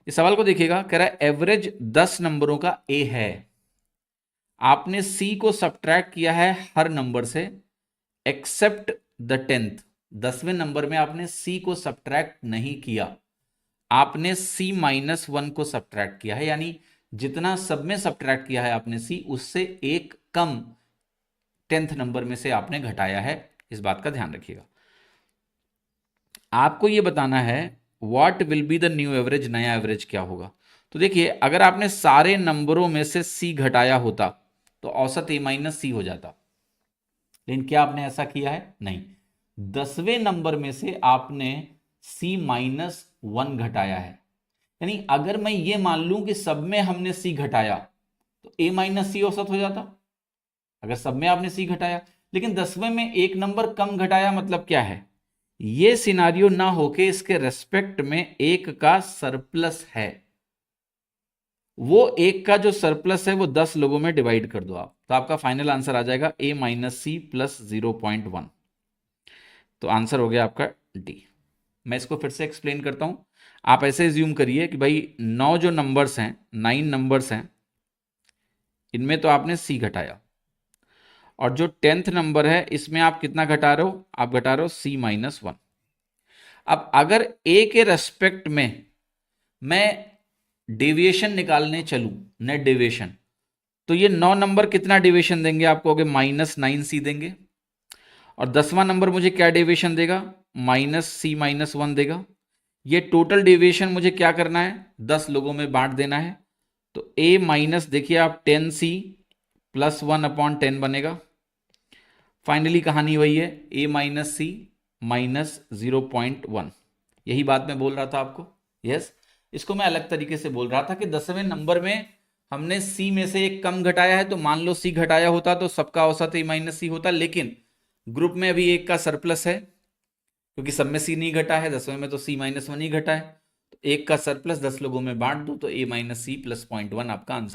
इस सवाल को देखिएगा, कह रहा है एवरेज 10 नंबरों का ए है। आपने सी को सब्ट्रैक्ट किया है हर नंबर से एक्सेप्ट द 10th। 10वें नंबर में आपने सी को सब्ट्रैक्ट नहीं किया, आपने सी -1 को सब्ट्रैक्ट किया है, यानी जितना सब में सब्ट्रैक्ट किया है आपने सी, उससे एक कम 10th नंबर में से आपने घटाया है। इस बात का ध्यान रखिएगा। आपको यह बताना है what will be the new average, नया एवरेज क्या होगा। तो देखिए, अगर आपने सारे नंबरों में से सी घटाया होता तो औसत ए माइनस सी हो जाता, लेकिन क्या आपने ऐसा किया है? नहीं। 10वें नंबर में से आपने C-1 घटाया है, यानी अगर मैं ये मान लूं कि सब में हमने सी घटाया तो ए माइनस सी औसत हो जाता, अगर सब में आपने सी घटाया। लेकिन 10वें में एक नंबर कम घटाया, मतलब क्या है, ये सिनारियो ना होके इसके रेस्पेक्ट में एक का सरप्लस है। वो एक का जो सरप्लस है वो 10 लोगों में डिवाइड कर दो आप, तो आपका फाइनल आंसर आ जाएगा a माइनस सी प्लस 0.1। तो आंसर हो गया आपका डी। मैं इसको फिर से एक्सप्लेन करता हूं। आप ऐसे ज्यूम करिए कि भाई 9 जो नंबर्स हैं, 9 नंबर्स हैं, इनमें तो आपने सी घटाया, और जो 10th नंबर है इसमें आप कितना घटा रहे हो? आप घटा रहे हो C-1। अब अगर ए के रेस्पेक्ट में मैं डेविएशन निकालने चलूं, नेट डेविएशन, तो ये 9 नंबर कितना डेविएशन देंगे आपको? -9C देंगे। और 10वां नंबर मुझे क्या डेविएशन देगा? -C-1 देगा। ये टोटल डेविएशन मुझे क्या करना है? 10 लोगों में बांट देना है। तो a माइनस, देखिए आप 10C प्लस 1/10 बनेगा। फाइनली कहानी वही है, a माइनस सी माइनस 0.1। यही बात मैं बोल रहा था आपको। यस, इसको मैं अलग तरीके से बोल रहा था कि 10वें नंबर में हमने सी में से एक कम घटाया है, तो मान लो सी घटाया होता तो सबका औसत a माइनस सी होता, लेकिन ग्रुप में अभी एक का सरप्लस है, क्योंकि सब में सी नहीं घटा है, 10वें में तो C-1 ही घटा है, तो एक का सरप्लस 10 लोगों में बांट दो, तो a माइनस सी प्लस 0.1 आपका आंसर।